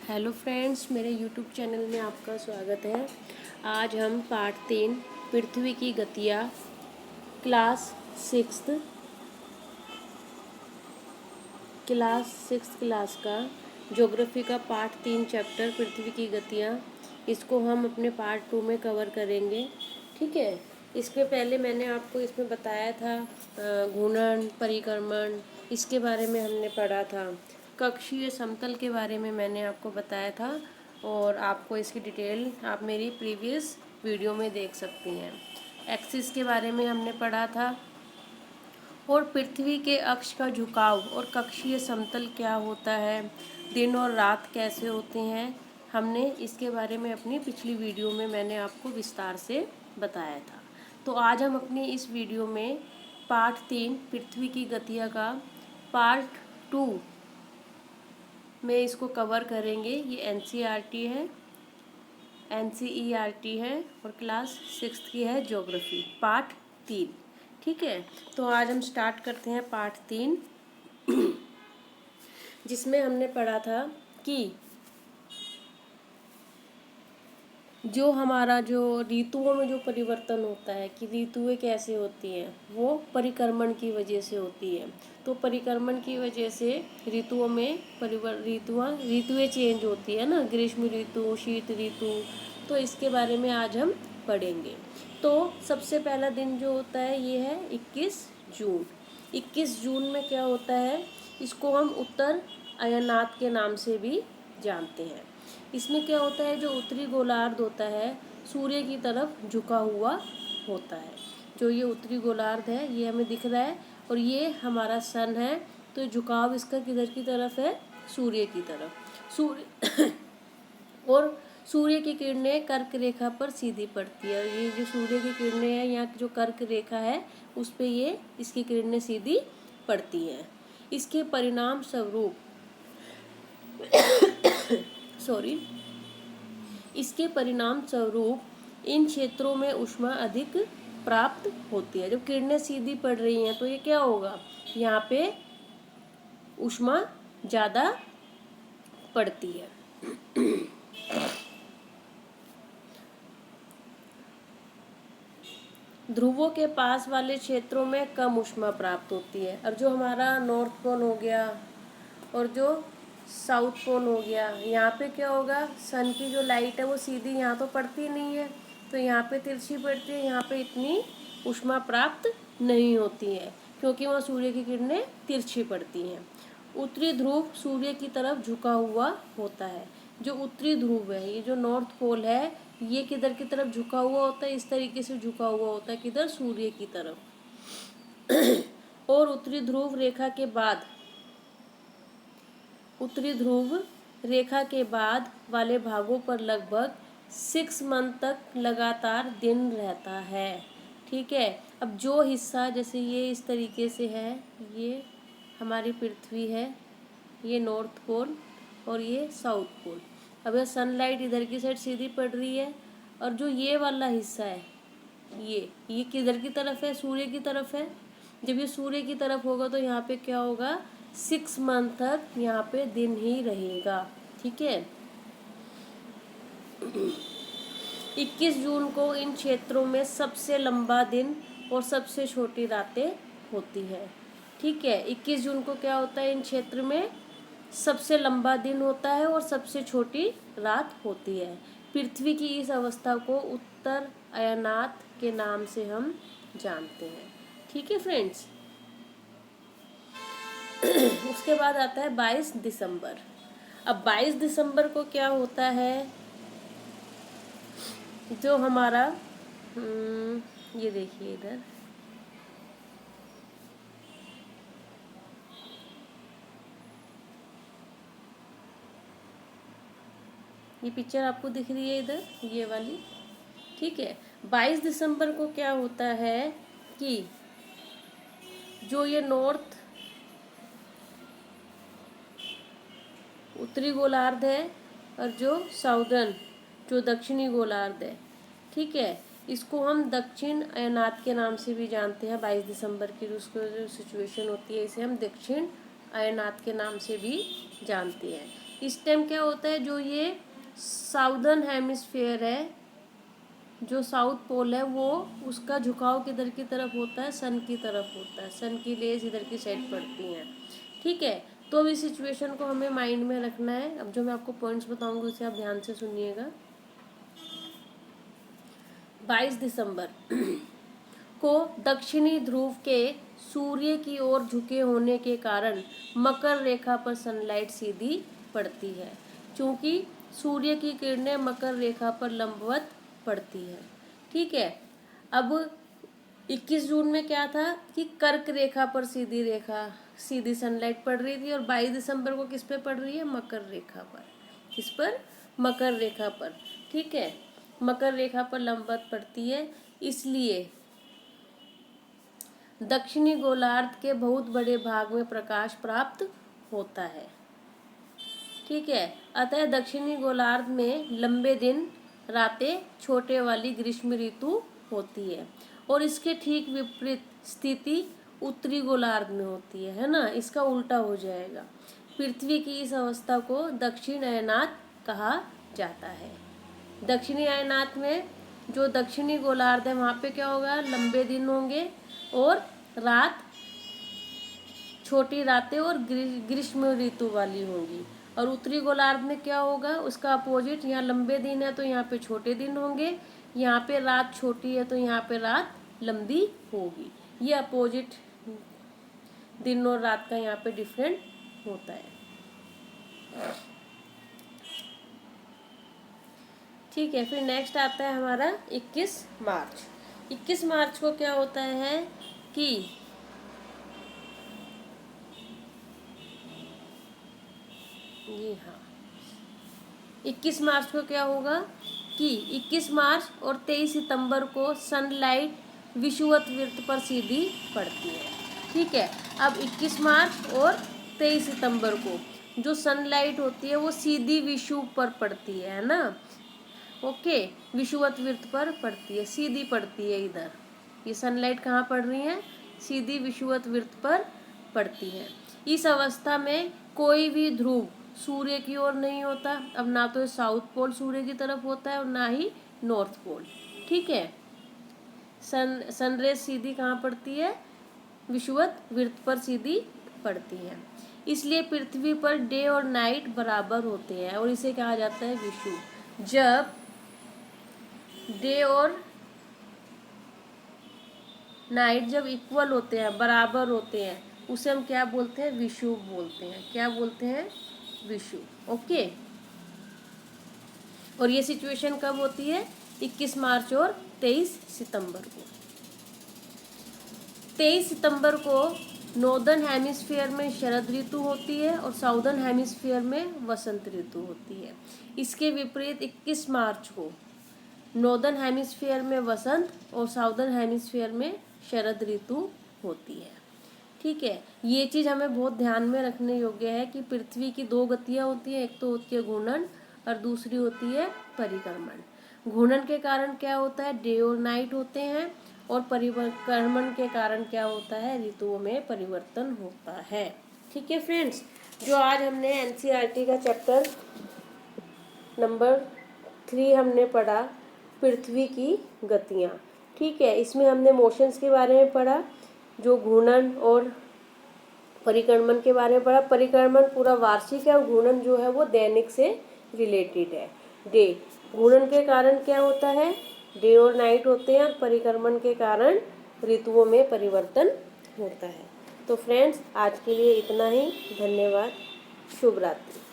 Hello friends, मेरे YouTube channel में आपका स्वागत है। आज हम पार्ट 3 पृथ्वी की गतियाँ क्लास सिक्स्थ क्लास का ज्योग्राफी का पार्ट 3 चैप्टर पृथ्वी की गतियाँ, इसको हम अपने पार्ट 2 में कवर करेंगे। ठीक है। इसके पहले मैंने आपको इसमें बताया था घूर्णन, परिक्रमण, इसके बारे में हमने पढ़ा था। कक्षीय समतल के बारे में मैंने आपको बताया था और आपको इसकी डिटेल आप मेरी प्रीवियस वीडियो में देख सकती हैं। एक्सिस के बारे में हमने पढ़ा था और पृथ्वी के अक्ष का झुकाव और कक्षीय समतल क्या होता है, दिन और रात कैसे होते हैं, हमने इसके बारे में अपनी पिछली वीडियो में मैंने आपको विस्तार से बताया था। तो आज हम अपनी इस वीडियो में पार्ट 3 पृथ्वी की गतियाँ का पार्ट 2 में इसको कवर करेंगे। ये एनसीईआरटी है और क्लास 6 की है ज्योग्राफी पार्ट 3। ठीक है। तो आज हम स्टार्ट करते हैं पार्ट 3 जिसमें हमने पढ़ा था कि जो हमारा जो ऋतुओं में जो परिवर्तन होता है कि ऋतुएं कैसे होती हैं, वो परिक्रमण की वजह से होती है। तो परिक्रमण की वजह से ऋतुओं में ऋतुएं चेंज होती है ना, ग्रीष्म ऋतु, शीत ऋतु। तो इसके बारे में आज हम पढ़ेंगे। तो सबसे पहला दिन जो होता है ये है 21 जून। 21 जून में क्या होता है, इसको हम उत्तर अयनात के नाम से भी जानते हैं। इसमें क्या होता है, जो उत्तरी गोलार्ध होता है सूर्य की तरफ झुका हुआ होता है। जो ये उत्तरी गोलार्ध है ये हमें दिख रहा है और ये हमारा सन है। तो झुकाव इसका किधर की तरफ है, सूर्य की तरफ। सूर्य और सूर्य की किरणें कर्क रेखा पर सीधी पड़ती है। ये जो सूर्य की किरणें हैं, यहाँ जो कर्क रेखा है उस पे ये इसकी किरणें सीधी पड़ती हैं। इसके परिणाम स्वरूप इसके परिणाम स्वरूप इन क्षेत्रों में ऊष्मा अधिक प्राप्त होती है। जब किरणें सीधी पड़ रही हैं तो ये क्या होगा, यहाँ पे ऊष्मा ज़्यादा पड़ती है। ध्रुवों के पास वाले क्षेत्रों में कम ऊष्मा प्राप्त होती है। और जो हमारा नॉर्थ पोल हो गया और जो साउथ पोल हो गया, यहाँ पे क्या होगा, सन की जो लाइट है वो सीधी यहाँ तो पड़ती नहीं है, तो यहाँ पे तिरछी पड़ती है। यहाँ पे इतनी ऊष्मा प्राप्त नहीं होती है क्योंकि वहाँ सूर्य की किरणें तिरछी पड़ती हैं। उत्तरी ध्रुव सूर्य की तरफ झुका हुआ होता है। जो उत्तरी ध्रुव है, ये जो नॉर्थ पोल है, ये किधर की तरफ झुका हुआ होता है, इस तरीके से झुका हुआ होता है, किधर, सूर्य की तरफ। और उत्तरी ध्रुव रेखा के बाद वाले भागों पर लगभग 6 मंथ तक लगातार दिन रहता है। ठीक है। अब जो हिस्सा, जैसे ये इस तरीके से है, ये हमारी पृथ्वी है, ये नॉर्थ पोल और ये साउथ पोल। अब यह सनलाइट इधर की साइड सीधी पड़ रही है और जो ये वाला हिस्सा है ये किधर की तरफ है, सूर्य की तरफ है। जब ये सूर्य की तरफ होगा तो यहाँ पे क्या होगा, 6 मंथ तक यहाँ पे दिन ही रहेगा। ठीक है। 21 जून को इन क्षेत्रों में सबसे लंबा दिन और सबसे छोटी रातें होती है। ठीक है। 21 जून को क्या होता है, इन क्षेत्र में सबसे लंबा दिन होता है और सबसे छोटी रात होती है। पृथ्वी की इस अवस्था को उत्तर अयनात के नाम से हम जानते हैं। ठीक है फ्रेंड्स। उसके बाद आता है 22 दिसंबर। अब 22 दिसंबर को क्या होता है, जो हमारा ये देखिए इधर, ये पिक्चर आपको दिख रही है इधर, ये वाली। ठीक है। 22 दिसंबर को क्या होता है कि जो ये नॉर्थ उत्तरी गोलार्ध है और जो साउदर्न जो दक्षिणी गोलार्ध है, ठीक है, इसको हम दक्षिण अयनात के नाम से भी जानते हैं। 22 दिसंबर की जो सिचुएशन होती है इसे हम दक्षिण अयनात के नाम से भी जानते हैं। इस टाइम क्या होता है, जो ये साउदर्न हेमिस्फीयर है, जो साउथ पोल है, वो उसका झुकाव किधर की तरफ होता है, सन की तरफ होता है, सन की रेज इधर की साइड पड़ती हैं। ठीक है, तो अब इस सिचुएशन को हमें माइंड में रखना है। अब जो मैं आपको पॉइंट्स बताऊंगी उसे आप ध्यान से सुनिएगा। 22 दिसंबर को दक्षिणी ध्रुव के सूर्य की ओर झुके होने के कारण मकर रेखा पर सनलाइट सीधी पड़ती है, क्योंकि सूर्य की किरणें मकर रेखा पर लंबवत पड़ती है। ठीक है, अब 21 जून में क्या था कि कर्क रेखा पर सीधी सनलाइट पड़ रही थी, और 22 दिसंबर को किस पे पड़ रही है, मकर रेखा पर। किस पर, मकर रेखा पर। ठीक है, मकर रेखा पर लंबवत पड़ती है, इसलिए दक्षिणी गोलार्ध के बहुत बड़े भाग में प्रकाश प्राप्त होता है। ठीक है, अतः दक्षिणी गोलार्ध में लंबे दिन रातें छोटे वाली ग्रीष्म ऋतु होती है, और इसके ठीक विपरीत स्थिति उत्तरी गोलार्ध में होती है ना, इसका उल्टा हो जाएगा। पृथ्वी की इस अवस्था को दक्षिण अयनात कहा जाता है। दक्षिणी अयनात में जो दक्षिणी गोलार्ध है वहाँ पे क्या होगा, लंबे दिन होंगे और रात छोटी रातें और ग्रीष्म ऋतु वाली होंगी। और उत्तरी गोलार्ध में क्या होगा, उसका अपोजिट, यहाँ लंबे दिन है तो यहाँ पे छोटे दिन होंगे, यहाँ पे रात छोटी है तो यहाँ पे रात लंबी होगी। ये अपोजिट दिन और रात का यहाँ पे डिफरेंट होता है। ठीक है, फिर नेक्स्ट आता है हमारा 21 मार्च। 21 मार्च को क्या होता है कि जी हाँ, 21 मार्च को क्या होगा कि 21 मार्च और 23 सितंबर को सनलाइट विषुवत वृत्त पर सीधी पड़ती है। ठीक है, अब 21 मार्च और 23 सितंबर को जो सनलाइट होती है वो सीधी विषुव पर पड़ती है ना। ओके, विषुवत वृत्त पर पड़ती है, सीधी पड़ती है। इधर ये सनलाइट कहाँ पड़ रही है, सीधी विषुवत वृत्त पर पड़ती है। इस अवस्था में कोई भी ध्रुव सूर्य की ओर नहीं होता। अब ना तो साउथ पोल सूर्य की तरफ होता है और ना ही नॉर्थ पोल। ठीक है, सनरेज सीधी कहाँ पड़ती है, विषुवत वृत्त पर सीधी पड़ती है। इसलिए पृथ्वी पर डे और नाइट बराबर होते हैं और इसे कहा जाता है विषुव। जब डे और नाइट जब इक्वल होते हैं, बराबर होते हैं, उसे हम क्या बोलते हैं, विषुव बोलते हैं। क्या बोलते हैं, विषुव। ओके, और ये सिचुएशन कब होती है, 21 मार्च और 23 सितंबर को। 23 सितंबर को नॉर्दर्न हेमिस्फीयर में शरद ऋतु होती है और साउदर्न हेमिस्फीयर में वसंत ऋतु होती है। इसके विपरीत 21 मार्च को नॉर्दर्न हेमिस्फीयर में वसंत और साउदर्न हेमिस्फीयर में शरद ऋतु होती है। ठीक है, ये चीज़ हमें बहुत ध्यान में रखने योग्य है कि पृथ्वी की दो गतियाँ होती हैं, एक तो होती है घूर्णन और दूसरी होती है परिक्रमण। घूर्णन के कारण क्या होता है, डे और नाइट होते हैं, और परिक्रमण के कारण क्या होता है, ऋतुओं में परिवर्तन होता है। ठीक है फ्रेंड्स, जो आज हमने एनसीईआरटी का चैप्टर नंबर 3 हमने पढ़ा, पृथ्वी की गतियाँ। ठीक है, इसमें हमने मोशंस के बारे में पढ़ा, जो घूर्णन और परिक्रमण के बारे में पढ़ा। परिक्रमण पूरा वार्षिक है और घूर्णन जो है वो दैनिक से रिलेटेड है। डे, घूर्णन के कारण क्या होता है, डे और नाइट होते हैं, परिक्रमण के कारण ऋतुओं में परिवर्तन होता है। तो फ्रेंड्स, आज के लिए इतना ही। धन्यवाद, शुभ रात्रि।